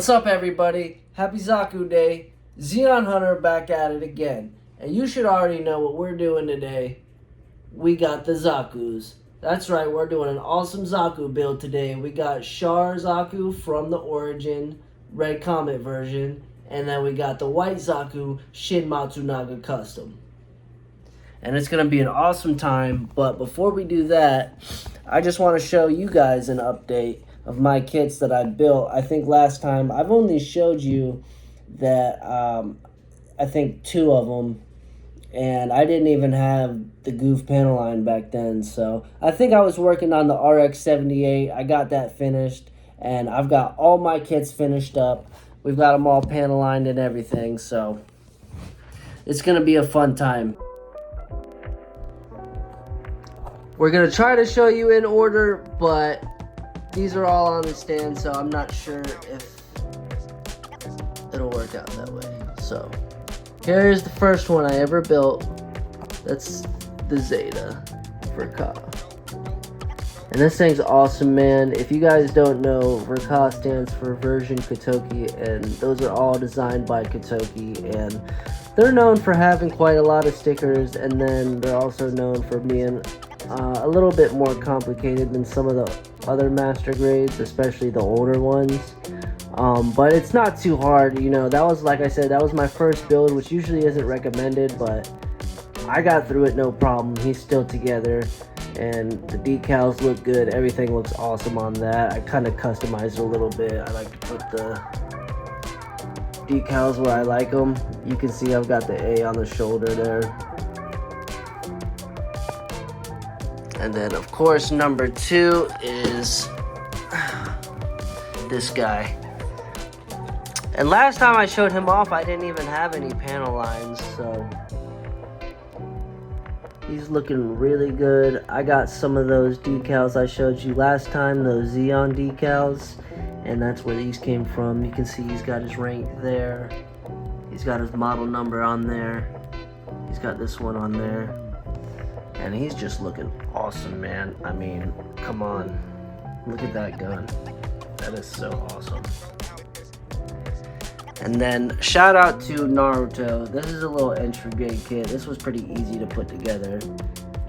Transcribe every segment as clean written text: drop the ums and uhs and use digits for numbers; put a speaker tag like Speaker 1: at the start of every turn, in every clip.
Speaker 1: What's up, everybody? Happy Zaku Day. Xeon Hunter back at it again. And you should already know what we're doing today. We got the Zakus. That's right, we're doing an awesome Zaku build today. We got Char Zaku from the Origin Red Comet version. And then we got the White Zaku Shin Matsunaga custom. And it's going to be an awesome time. But before we do that, I just want to show you guys an update of my kits that I built. I think last time I've only showed you that I think 2 of them, and I didn't even have the goof panel line back then. So I think I was working on the RX-78. I got that finished, and I've got all my kits finished up. We've got them all panel lined and everything, so it's gonna be a fun time. We're gonna try to show you in order, but these are all on the stand, so I'm not sure if it'll work out that way. So, here's the first one I ever built. That's the Zeta for Ka. And this thing's awesome, man. If you guys don't know, Verka stands for Version Kotoki, and those are all designed by Kotoki, and they're known for having quite a lot of stickers, and then they're also known for being a little bit more complicated than some of the other master grades, especially the older ones. But it's not too hard, you know. That was, like I said, that was my first build, which usually isn't recommended, but I got through it no problem. He's still together, and the decals look good. Everything looks awesome on that. I kind of customized it a little bit. I like to put the decals where I like them. You can see I've got the A on the shoulder there. And then, of course, number 2 is this guy. And last time I showed him off, I didn't even have any panel lines, so he's looking really good. I got some of those decals I showed you last time, those Xeon decals, and that's where these came from. You can see he's got his rank there. He's got his model number on there. He's got this one on there. And he's just looking awesome, man. I mean, come on. Look at that gun. That is so awesome. And then, shout out to Naruto. This is a little entry grade kit. This was pretty easy to put together.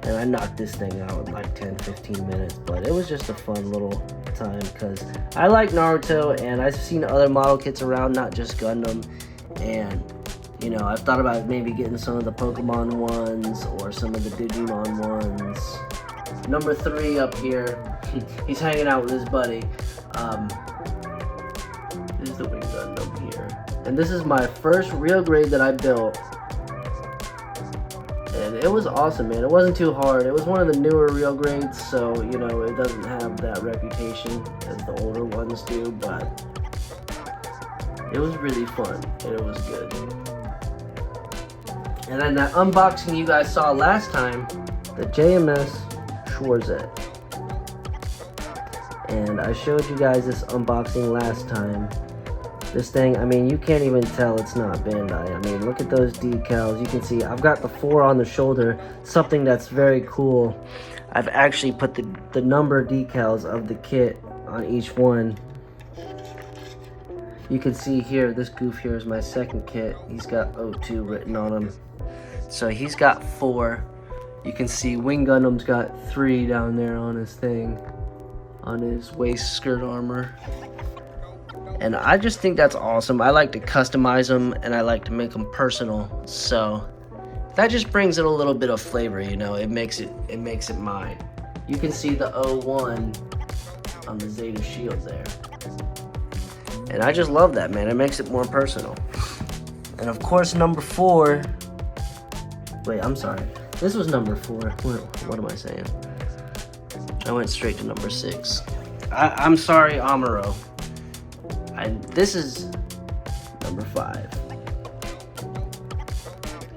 Speaker 1: And I knocked this thing out in like 10-15 minutes. But it was just a fun little time because I like Naruto, and I've seen other model kits around, not just Gundam. And you know, I've thought about maybe getting some of the Pokemon ones or some of the Digimon ones. Number 3 up here, he's hanging out with his buddy. This is the Wing Gundam here. And this is my first real grade that I built. And it was awesome, man. It wasn't too hard. It was one of the newer real grades, so, you know, it doesn't have that reputation as the older ones do, but it was really fun, and it was good. And then that unboxing you guys saw last time, the JMS Schwarzette. And I showed you guys this unboxing last time. This thing, I mean, you can't even tell it's not Bandai. I mean, look at those decals. You can see I've got the 4 on the shoulder, something that's very cool. I've actually put the number decals of the kit on each one. You can see here, this goof here is my second kit. He's got O2 written on him. So he's got 4. You can see Wing Gundam's got 3 down there on his thing, on his waist skirt armor. And I just think that's awesome. I like to customize them, and I like to make them personal. So that just brings it a little bit of flavor, you know. It makes it mine. You can see the O1 on the Zeta shield there. And I just love that, man. It makes it more personal. And of course, number 4. Wait, I'm sorry. This was number 4. What am I saying? I went straight to number 6. I'm sorry, Amuro. This is number 5.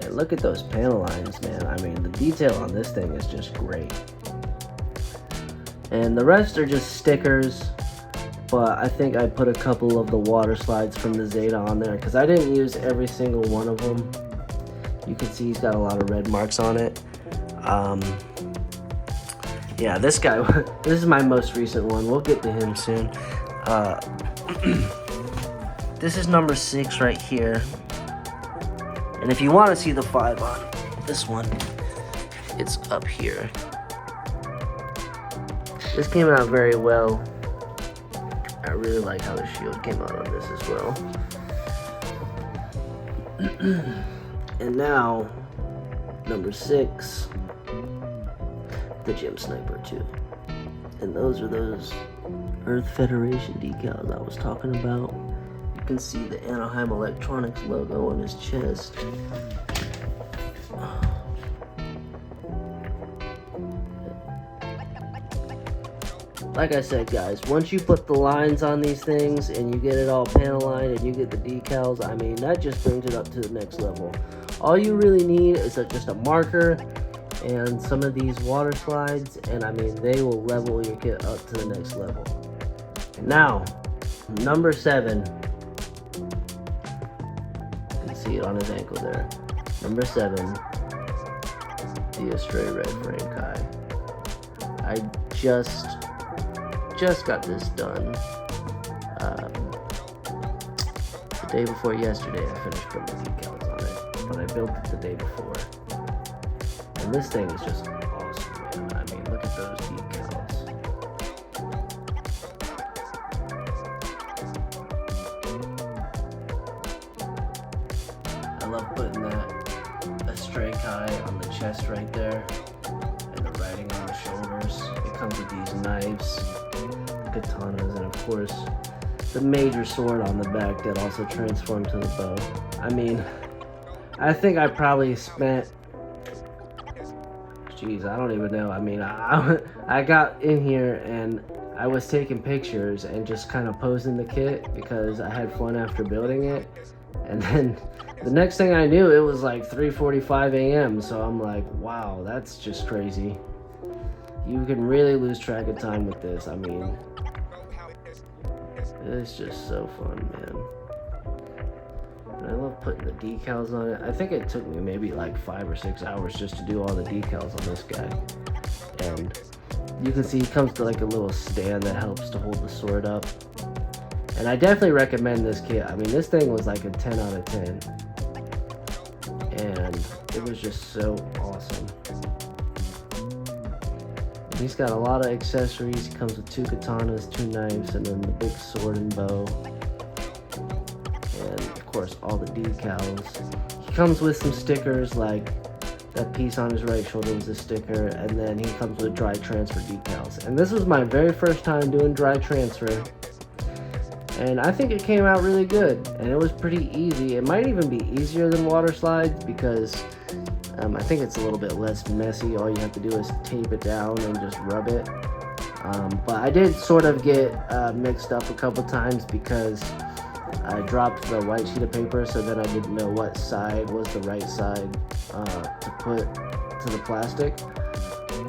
Speaker 1: And look at those panel lines, man. I mean, the detail on this thing is just great. And the rest are just stickers. But I think I put a couple of the water slides from the Zeta on there because I didn't use every single one of them. You can see he's got a lot of red marks on it. Yeah, this guy, this is my most recent one. We'll get to him soon. This is number 6 right here. And if you want to see the 5 on this one, it's up here. This came out very well. I really like how the shield came out on this as well. And now, number 6, the Gem Sniper 2. And those are those Earth Federation decals I was talking about. You can see the Anaheim Electronics logo on his chest. Like I said, guys, once you put the lines on these things and you get it all panel lined and you get the decals, I mean, that just brings it up to the next level. All you really need is just a marker and some of these water slides, and I mean, they will level your kit up to the next level. Now, number 7. You can see it on his ankle there. Number 7, the Astray Red Frame Kai. I just got this done. The day before yesterday, I finished putting the decals on it, but I built it the day before. And this thing is just awesome, man. I mean, look at those decals. I love putting that Astray Kai on the chest right there, and the writing on the shoulders. It comes with these knives, katanas, and of course the major sword on the back that also transformed to the bow. I mean, I think I probably spent, geez, I don't even know. I mean, I got in here and I was taking pictures and just kind of posing the kit because I had fun after building it. And then the next thing I knew, it was like 3:45 a.m. So I'm like, wow, that's just crazy. You can really lose track of time with this. I mean, it's just so fun, man. And I love putting the decals on it. I think it took me maybe like 5 or 6 hours just to do all the decals on this guy. And you can see he comes to like a little stand that helps to hold the sword up. And I definitely recommend this kit. I mean, this thing was like a 10 out of 10. And it was just so awesome. He's got a lot of accessories. He comes with 2 katanas, 2 knives, and then the big sword and bow. And of course, all the decals. He comes with some stickers, like that piece on his right shoulder was a sticker, and then he comes with dry transfer decals. And this was my very first time doing dry transfer. And I think it came out really good, and it was pretty easy. It might even be easier than water slides because I think it's a little bit less messy. All you have to do is tape it down and just rub it. But I did sort of get mixed up a couple times because I dropped the white sheet of paper, so then I didn't know what side was the right side to put to the plastic.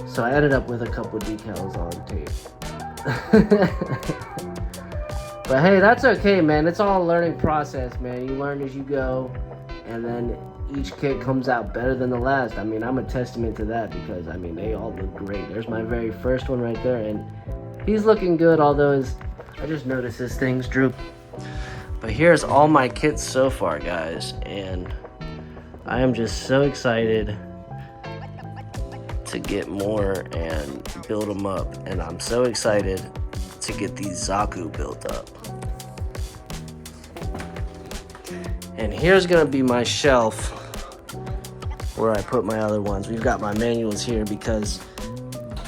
Speaker 1: So I ended up with a couple decals on tape. But hey, that's okay, man. It's all a learning process, man. You learn as you go, and then each kit comes out better than the last. I mean, I'm a testament to that because, I mean, they all look great. There's my very first one right there, and he's looking good, although I just noticed his things droop. But here's all my kits so far, guys, and I am just so excited to get more and build them up, and I'm so excited to get these Zaku built up. And here's gonna be my shelf where I put my other ones. We've got my manuals here because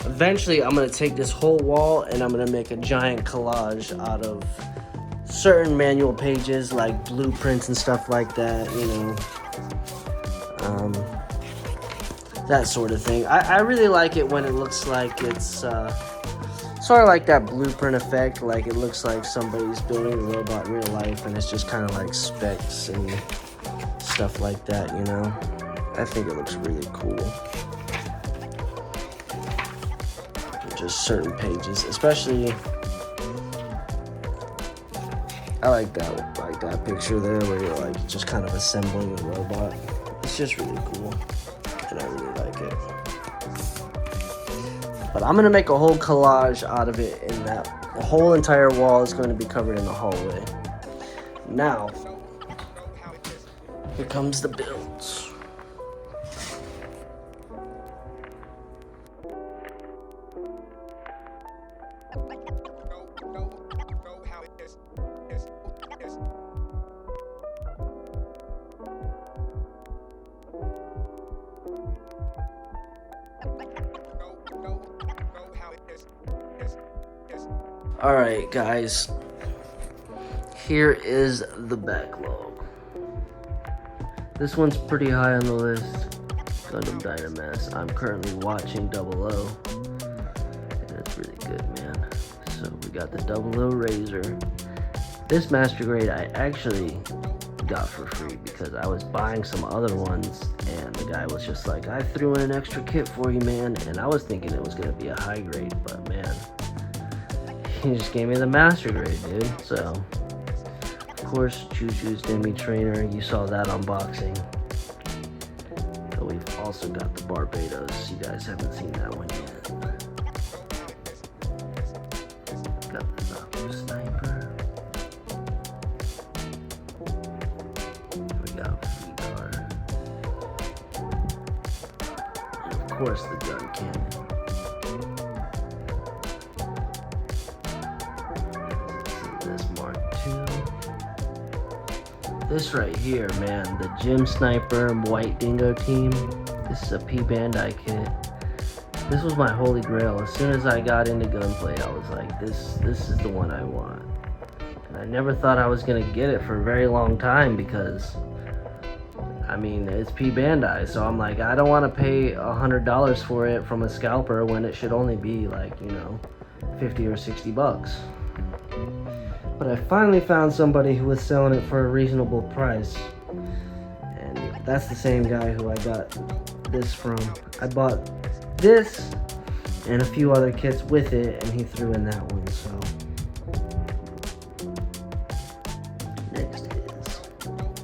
Speaker 1: eventually I'm gonna take this whole wall and I'm gonna make a giant collage out of certain manual pages, like blueprints and stuff like that, you know, that sort of thing. I really like it when it looks like it's sort of like that blueprint effect, like it looks like somebody's building a robot in real life and it's just kind of like specs and stuff like that, you know. I think it looks really cool. Just certain pages, especially I like that picture there where you're like just kind of assembling a robot. It's just really cool, and I really like it. But I'm gonna make a whole collage out of it, and that the whole entire wall is going to be covered in the hallway. Now, here comes the builds. Alright guys, here is the backlog. This one's pretty high on the list, Gundam Dynamax. I'm currently watching 00, and it's really good, man. So we got the 00 Razor. This Master Grade I actually got for free because I was buying some other ones, and the guy was just like, I threw in an extra kit for you, man. And I was thinking it was going to be a high grade, but man, he just gave me the Master Grade, dude. So, of course, Choo-Choo's Demi Trainer. You saw that unboxing. But we've also got the Barbados. You guys haven't seen that one yet. Got the Zaku Sniper. We got Fleegar. And of course, the gun cannon. This right here, man, the Gym Sniper White Dingo team. This is a P Bandai kit. This was my holy grail. As soon as I got into gunplay, I was like, this is the one I want. And I never thought I was gonna get it for a very long time because, I mean, it's P Bandai, so I'm like, I don't want to pay $100 for it from a scalper when it should only be like, you know, 50 or 60 bucks. But I finally found somebody who was selling it for a reasonable price. And that's the same guy who I got this from. I bought this and a few other kits with it, and he threw in that one, so. Next is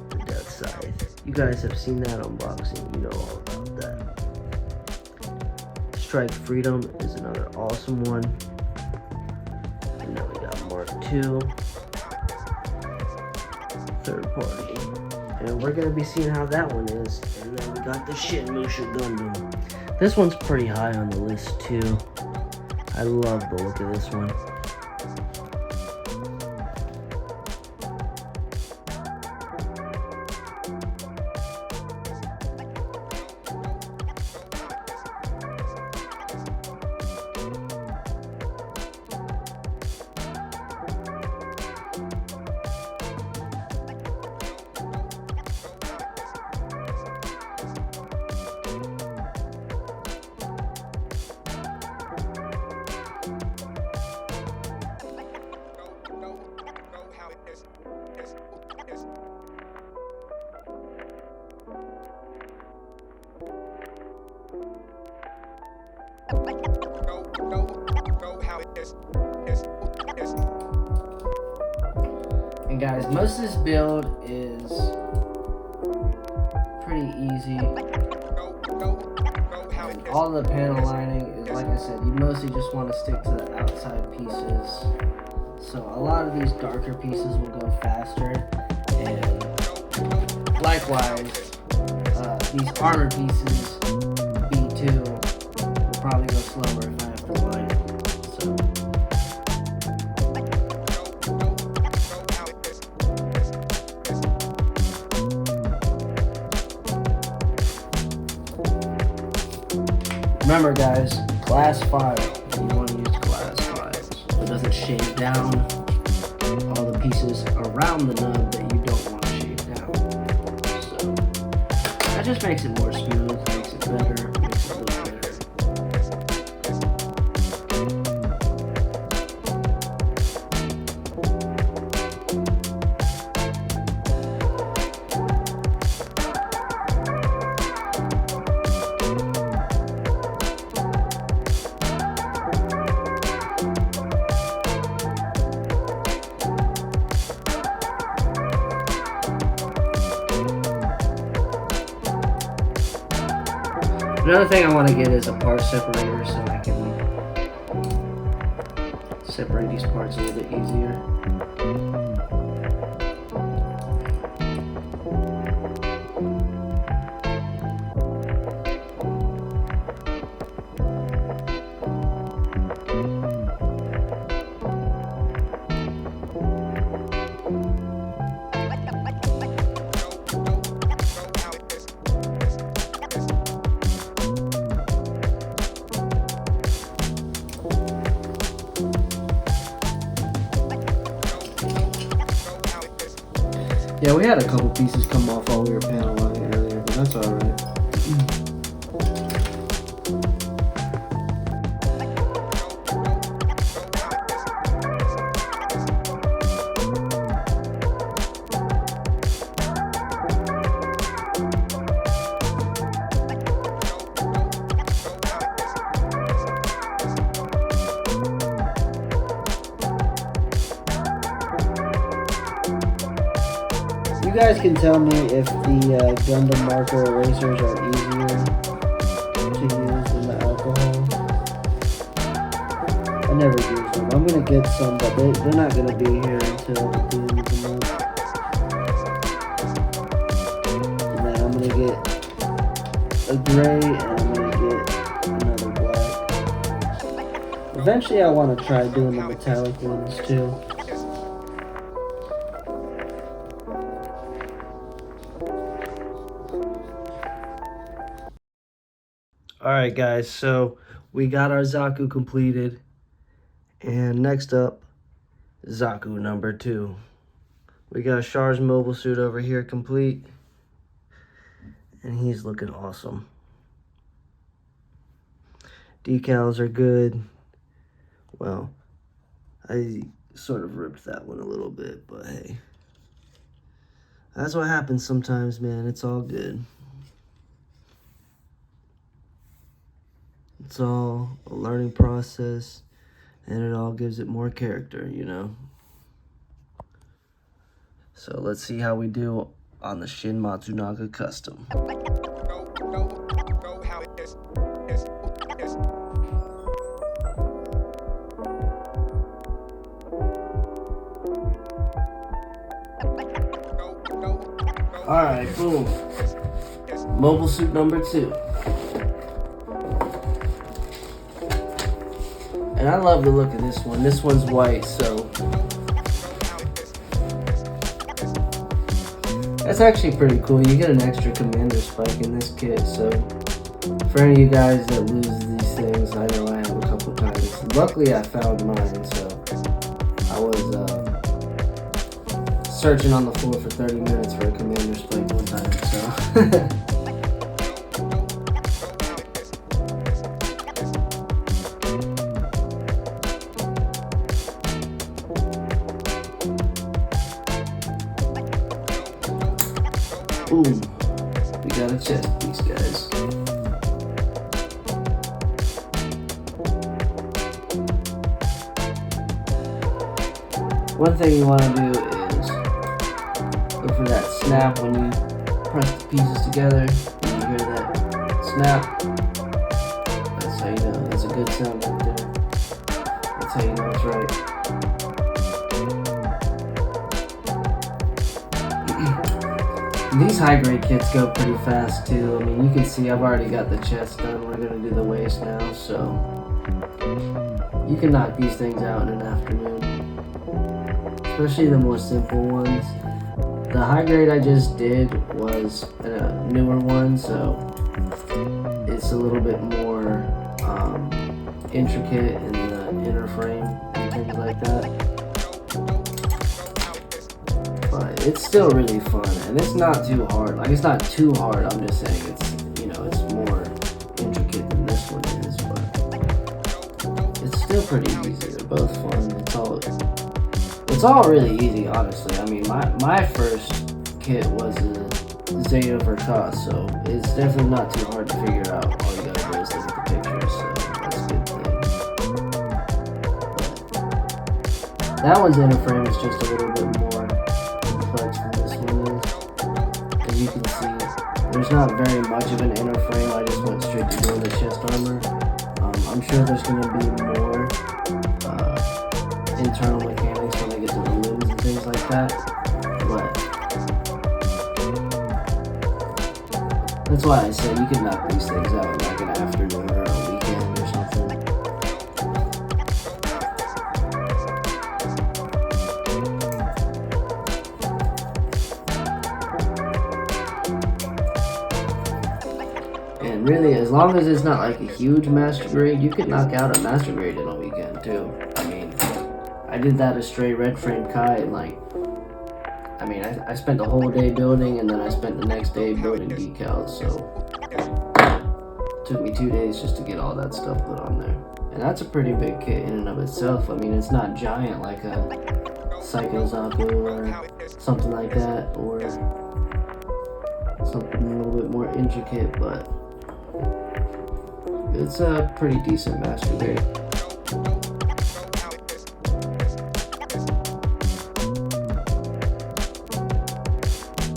Speaker 1: the Death Scythe. You guys have seen that unboxing, you know all about that. Strike Freedom is another awesome one. And now we got Mark II. Third party, and we're gonna be seeing how that one is. And then we got the Shin Matsunaga Gundam. This one's pretty high on the list too. I love the look of this one. And guys, most of this build is pretty easy. And all the panel lining is, like I said, you mostly just want to stick to the outside pieces. So a lot of these darker pieces will go faster. And likewise, these armor pieces, B2, will probably go slower if I have to line it. So. Remember guys, glass file. You want to use glass files. So it doesn't shave down all the pieces around the nub that you don't want to shave down. So that just makes it more smooth, makes it better, makes it look better. Another thing I want to get is a part separator so I can separate these parts a little bit easier.
Speaker 2: Yeah, we had a couple pieces come off while we were paneling earlier, but that's alright. You guys can tell me if the Gundam marker erasers are easier to use than the alcohol. I never use them. I'm gonna get some, but they're not gonna be here until the end of the month. And then I'm gonna get a gray and I'm gonna get another black. Eventually I want to try doing the metallic ones too. Alright guys, so we got our Zaku completed. And next up, Zaku number 2. We got Char's mobile suit over here complete. And he's looking awesome. Decals are good. Well, I sort of ripped that one a little bit, but hey. That's what happens sometimes, man. It's all good. It's all a learning process, and it all gives it more character, you know? So let's see how we do on the Shin Matsunaga custom. Alright, boom. Mobile suit number 2. And I love the look of this one. This one's white, so that's actually pretty cool. You get an extra commander spike in this kit, so for any of you guys that lose these things, I know I have a couple times. Luckily I found mine, so I was searching on the floor for 30 minutes for a commander spike one time, so boom, we got a chest piece, guys. One thing you want to do is look for that snap when you press the pieces together. When you hear that snap, that's how you know. That's a good sound right there. That's how you know it's right. These high grade kits go pretty fast too. I mean, you can see I've already got the chest done. We're gonna do the waist now, so you can knock these things out in an afternoon. Especially the more simple ones. The high grade I just did was a newer one, so it's a little bit more intricate in the inner frame and things like that. But it's still really fun, and it's not too hard. Like, it's not too hard, I'm just saying it's, you know, it's more intricate than this one is, but it's still pretty easy. They're both fun. It's all really easy, honestly. I mean, my first kit was a Zeta for cost, so it's definitely not too hard to figure out. All you gotta do is look at the pictures, so that's a good thing. But that one's inner frame is just a little bit more complex than this one is. As you can see, there's not very much of an inner frame. I just went straight to doing the chest armor. I'm sure there's going to be more internal mechanics when they get to the limbs and things like that. But that's why I said you can knock these things out in like an afternoon or a weekend or something. And really, as long as it's not like a huge master grade, you can knock out a master grade in a weekend too. I mean, I did that a straight red frame Kai in like I mean, I spent the whole day building, and then I spent the next day building decals, so it took me 2 days just to get all that stuff put on there. And that's a pretty big kit in and of itself. I mean, it's not giant like a Char Zaku or something like that, or something a little bit more intricate, but it's a pretty decent master grade.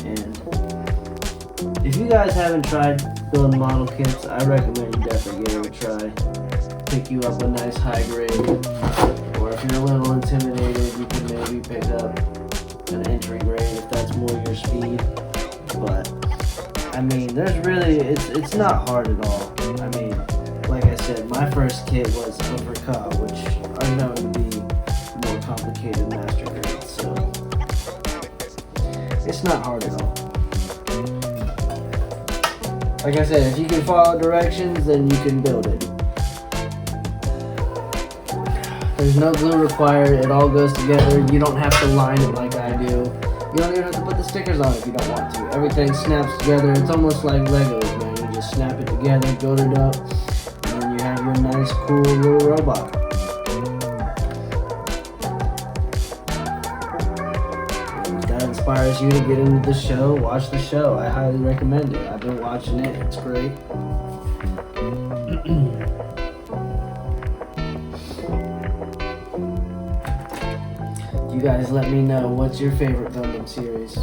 Speaker 2: And if you guys haven't tried building model kits, I recommend you definitely give it a try. Pick you up a nice high grade, or if you're a little intimidated, you can maybe pick up an entry grade if that's more your speed. But I mean, there's really, it's not hard at all. I mean, like I said, my first kit was Overka, which are known to be more complicated master grades, so it's not hard at all. Like I said, if you can follow directions, then you can build it. There's no glue required, it all goes together. You don't have to line it like I do. You don't even have to put the stickers on if you don't want to. Everything snaps together. It's almost like Legos, man. You just snap it together, build it up, and then you have your nice, cool little robot. And if that inspires you to get into the show, watch the show. I highly recommend it. I've been watching it. It's great. You guys let me know what's your favorite Gundam series,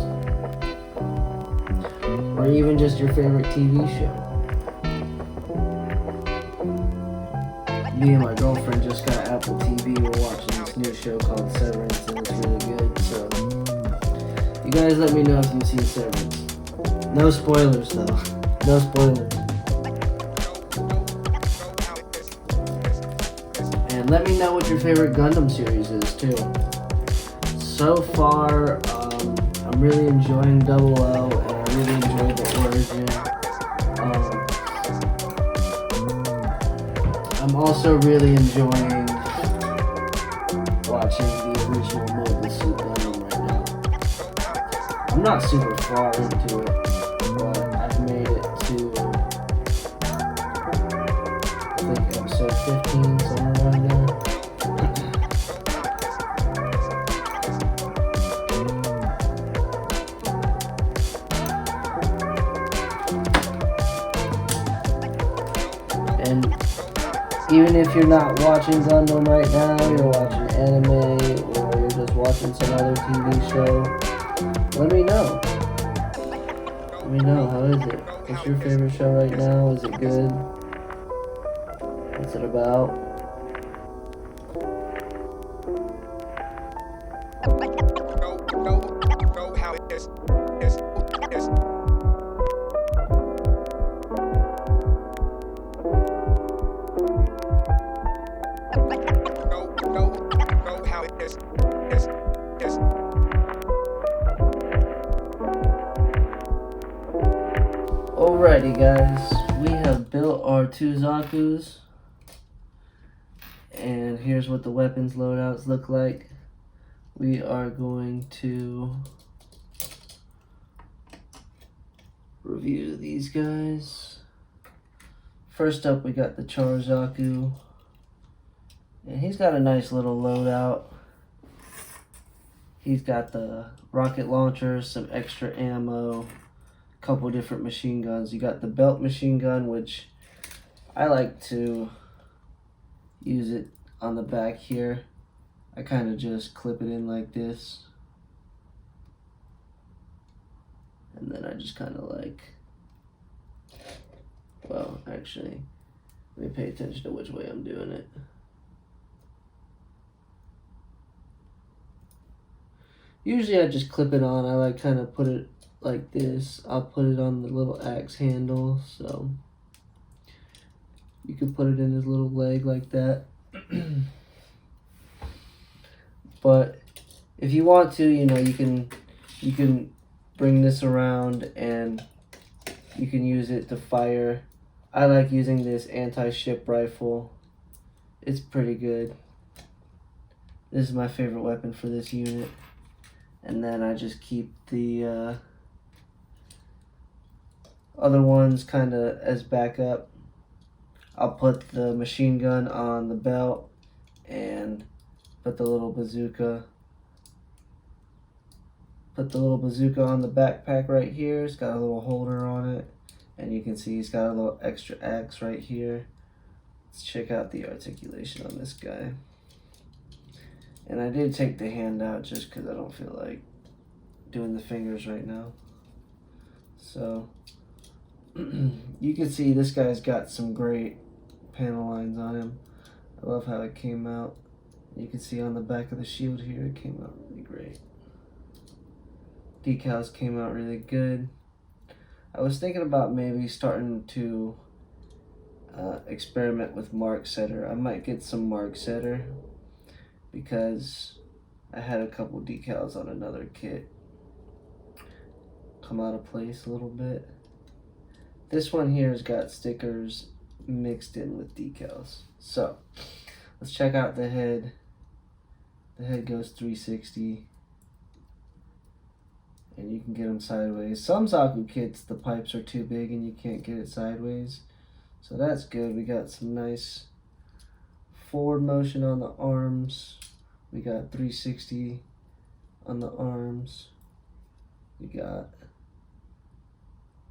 Speaker 2: or even just your favorite TV show. Me and my girlfriend just got Apple TV. We're watching this new show called Severance, and it's really good. So you guys let me know if you've seen Severance. No spoilers though. No spoilers. And let me know what your favorite Gundam series is too. So far, I'm really enjoying Double O, and I really enjoyed the Origin. I'm also really enjoying watching the original Mobile Suit Gundam right now. I'm not super far into it, but I've made it to, I think, episode 15, somewhere around there. And even if you're not watching Gundam right now, you're watching anime, or you're just watching some other TV show, let me know. Let me know, how is it? What's your favorite show right now? Is it good? What's it about? Alrighty guys, we have built our 2 Zakus, and here's what the weapons loadouts look like. We are going to review these guys. First up, we got the Char Zaku, and he's got a nice little loadout. He's got the rocket launcher, some extra ammo, couple different machine guns. You got the belt machine gun, which I like to use it on the back here. I kind of just clip it in like this, and then I just kind of like, well, actually, let me pay attention to which way I'm doing it. Usually I just clip it on. I like kind of put it like this. I'll put it on the little axe handle, so you can put it in his little leg like that. But if you want to, you know, you can bring this around and you can use it to fire. I like using this anti-ship rifle. It's pretty good. This is my favorite weapon for this unit.
Speaker 1: and then I just keep the other ones kind of as backup. I'll put the machine gun on the belt and put the little bazooka on the backpack right here. It's got a little holder on it, and you can see it's got a little extra axe right here. Let's check out the articulation on this guy. And I did take the hand out just because I don't feel like doing the fingers right now. So you can see this guy's got some great panel lines on him. I love how it came out. You can see on the back of the shield here, it came out really great. Decals came out really good. I was thinking about maybe starting to experiment with mark setter. I might get some mark setter because I had a couple decals on another kit come out of place a little bit. This one here has got stickers mixed in with decals. So let's check out the head. The head goes 360, and you can get them sideways. Some Zaku kits, the pipes are too big and you can't get it sideways, so that's good. We got some nice forward motion on the arms. We got 360 on the arms. We got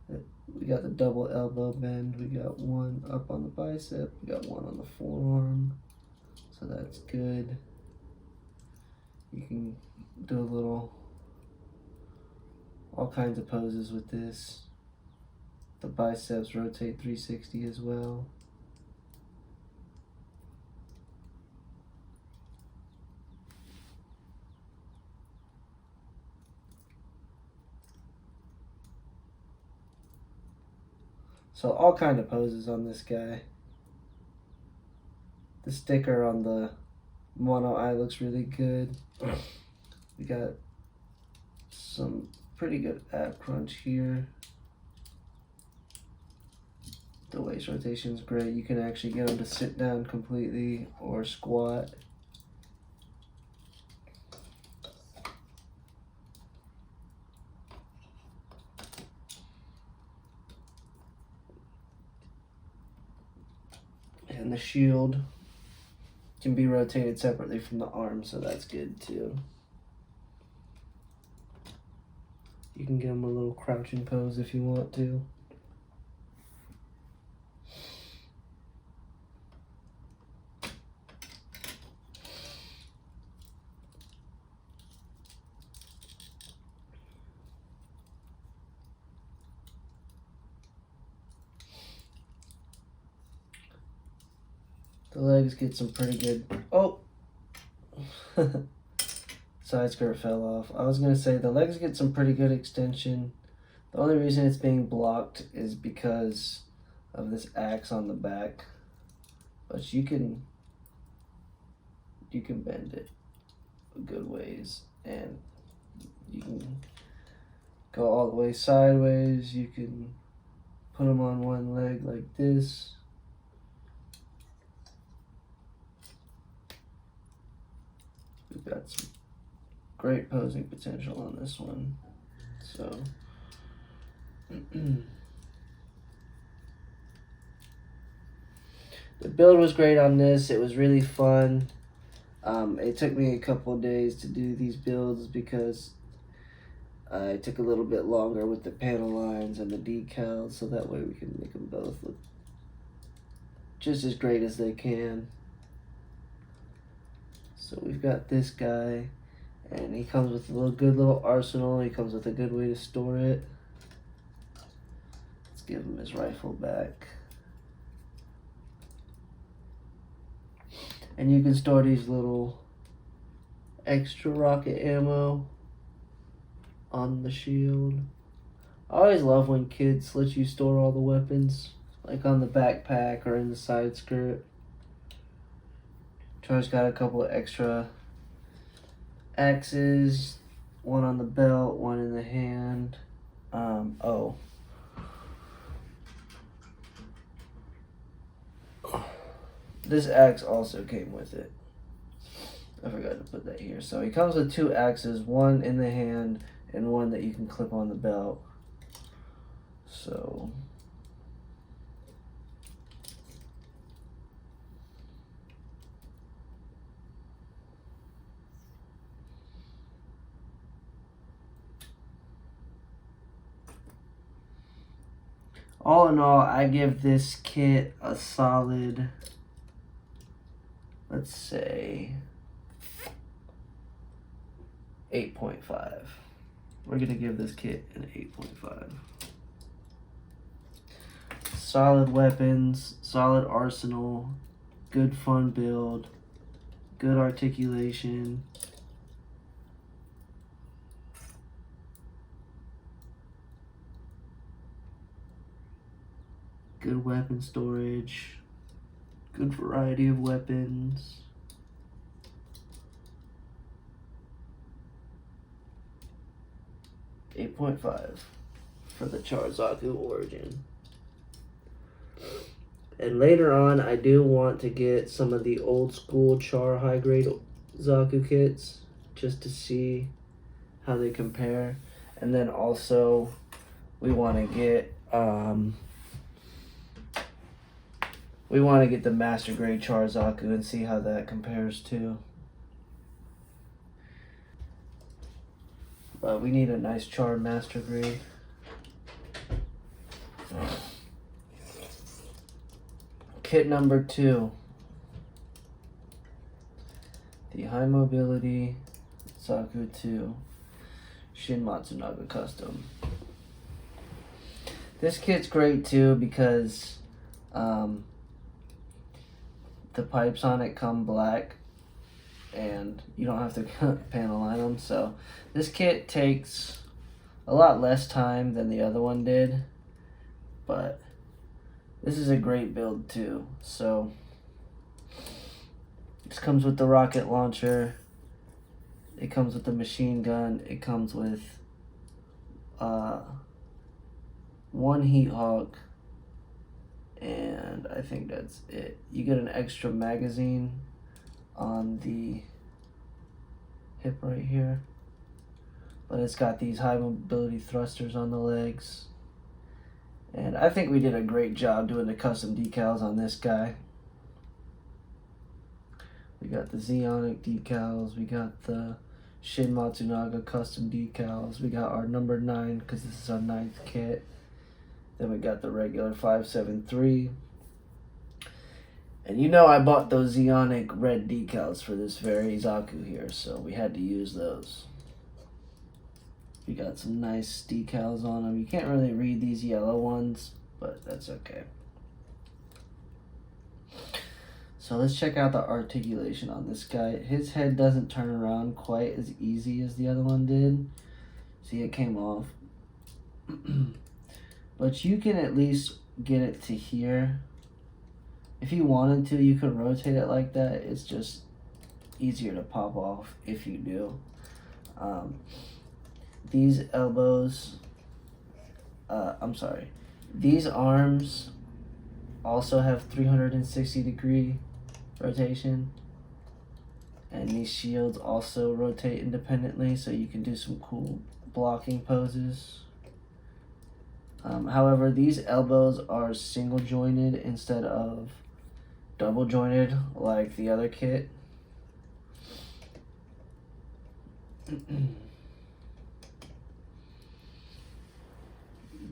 Speaker 1: the double elbow bend. We got one up on the bicep. We got one on the forearm, so that's good. You can do a little, all kinds of poses with this. The biceps rotate 360 as well. So all kind of poses on this guy. The sticker on the mono eye looks really good. We got some pretty good ab crunch here. The waist rotation is great. You can actually get them to sit down completely or squat. And the shield can be rotated separately from the arm, so that's good too. You can give them a little crouching pose if you want to. The legs get some pretty good, oh, side skirt fell off. I was gonna say the legs get some pretty good extension. The only reason it's being blocked is because of this axe on the back, but you can bend it good ways, and you can go all the way sideways. You can put them on one leg like this. We've got some great posing potential on this one. So the build was great on this. It was really fun. It took me a couple of days to do these builds because I took a little bit longer with the panel lines and the decals, so that way we can make them both look just as great as they can. So we've got this guy, and he comes with a good little arsenal. He comes with a good way to store it. Let's give him his rifle back. And you can store these little extra rocket ammo on the shield. I always love when kids let you store all the weapons, like on the backpack or in the side skirt. Char's got a couple of extra axes, one on the belt, one in the hand. This axe also came with it.
Speaker 2: I forgot to put that here. So he comes with 2 axes, one in the hand and one that you can clip on the belt. So all in all, I give this kit a solid, let's say, 8.5. We're going to give this kit an 8.5. Solid weapons, solid arsenal, good fun build, good articulation. Good weapon storage, good variety of weapons. .5 for the Char Zaku origin. And later on, I do want to get some of the old school Char high grade Zaku kits just to see how they compare. And then also, we want to get the master grade Char Zaku and see how that compares too. But we need a nice Char master grade. Kit number 2. The high mobility Zaku 2 Shin Matsunaga custom. This kit's great too because the pipes on it come black and you don't have to panel line them. So this kit takes a lot less time than the other one did, but this is a great build too. So this comes with the rocket launcher, it comes with the machine gun, it comes with 1 heat hawk, and I think that's it. You get an extra magazine on the hip right here, but it's got these high mobility thrusters on the legs. And I think we did a great job doing the custom decals on this guy. We got the Zeonic decals, we got the Shin Matsunaga custom decals, we got our number 9 because this is our 9th kit. Then we got the regular 573. And you know I bought those Zeonic red decals for this very Zaku here, so we had to use those. We got some nice decals on them. You can't really read these yellow ones, but that's okay. So let's check out the articulation on this guy. His head doesn't turn around quite as easy as the other one did. See, it came off. But you can at least get it to here. If you wanted to, you could rotate it like that. It's just easier to pop off if you do. These elbows, these arms also have 360-degree rotation. And these shields also rotate independently, so you can do some cool blocking poses. However, these elbows are single jointed instead of double jointed like the other kit.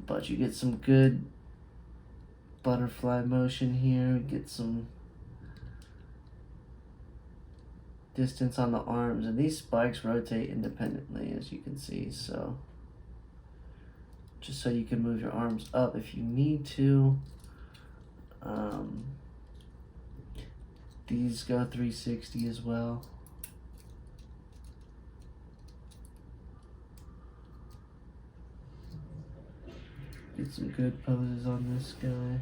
Speaker 2: But you get some good butterfly motion here, get some distance on the arms, and these spikes rotate independently, as you can see, so just so you can move your arms up if you need to. These go 360 as well. Get some good poses on this guy.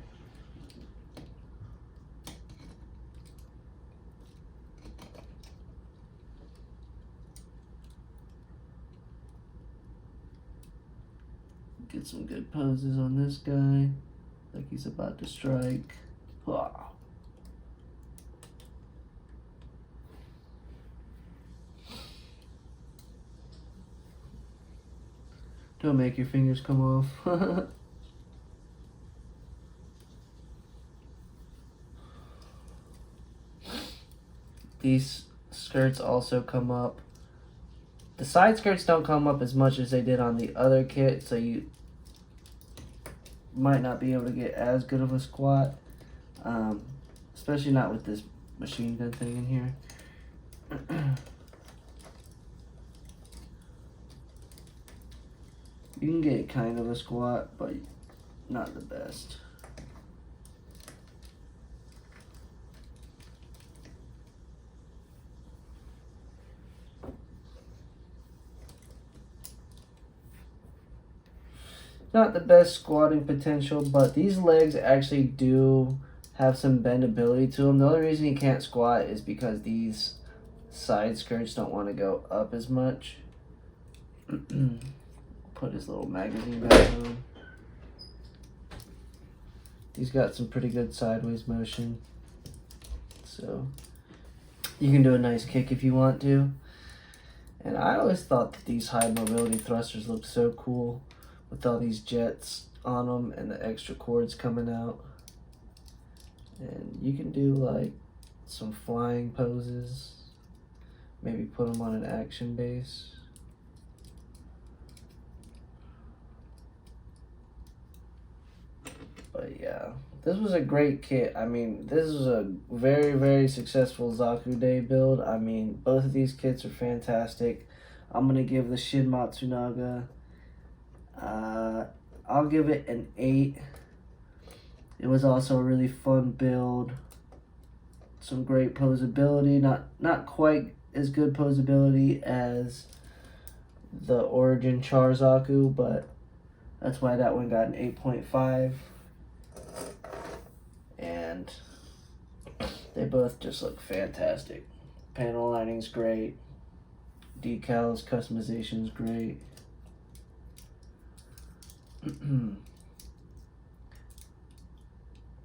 Speaker 2: Get some good poses on this guy, like he's about to strike. Wow.
Speaker 1: Don't make your fingers come off. These skirts also come up. The side skirts don't come up as much as they did on the other kit, so you might not be able to get as good of a squat. Especially not with this machine gun thing in here. You can get kind of a squat, but not the best. Not the best squatting potential, but these legs actually do have some bendability to them. The only reason you can't squat is because these side skirts don't want to go up as much. Put his little magazine back on. He's got some pretty good sideways motion, so you can do a nice kick if you want to. And I always thought that these high mobility thrusters looked so cool with all these jets on them and the extra cords coming out. And you can do like some flying poses, maybe put them on an action base. But yeah, this was a great kit. I mean, this is a very, very successful Zaku Day build. I mean, both of these kits are fantastic. I'm going to give the Shin Matsunaga, I'll give it an 8. It was also a really fun build. Some great posability. Not quite as good posability as the Origin Char Zaku, but that's why that one got an 8.5. And they both just look fantastic. Panel lining's great. Decals, customization's great.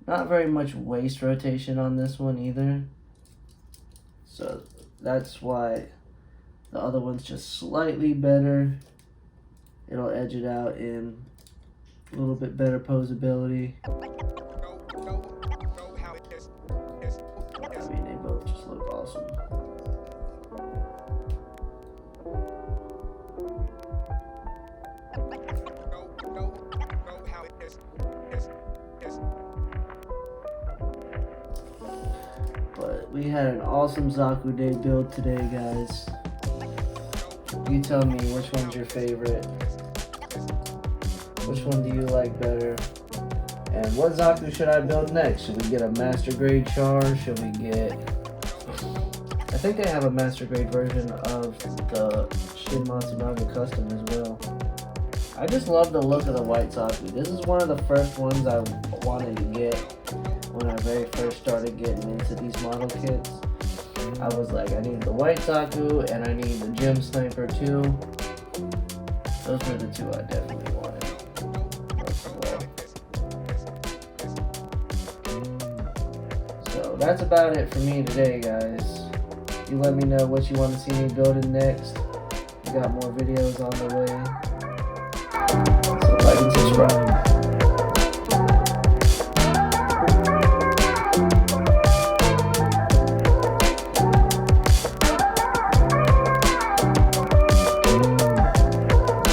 Speaker 1: Not very much waist rotation on this one either. So that's why the other one's just slightly better. It'll edge it out in a little bit better posability. I mean, they both just look awesome. But we had an awesome Zaku Day build today, guys. You tell me which one's your favorite. Which one do you like better? And what Zaku should I build next? Should we get a master grade Char? Should we get... I think they have a master grade version of the Shin Matsunaga custom as well. I just love the look of the white Zaku. This is one of the first ones I wanted to get when I very first started getting into these model kits. I was like, I need the white Zaku and I need the Gem Sniper too. Those were the two I definitely wanted most of all. So that's about it for me today, guys. You let me know what you want to see me building next. We got more videos on the way. So like and subscribe.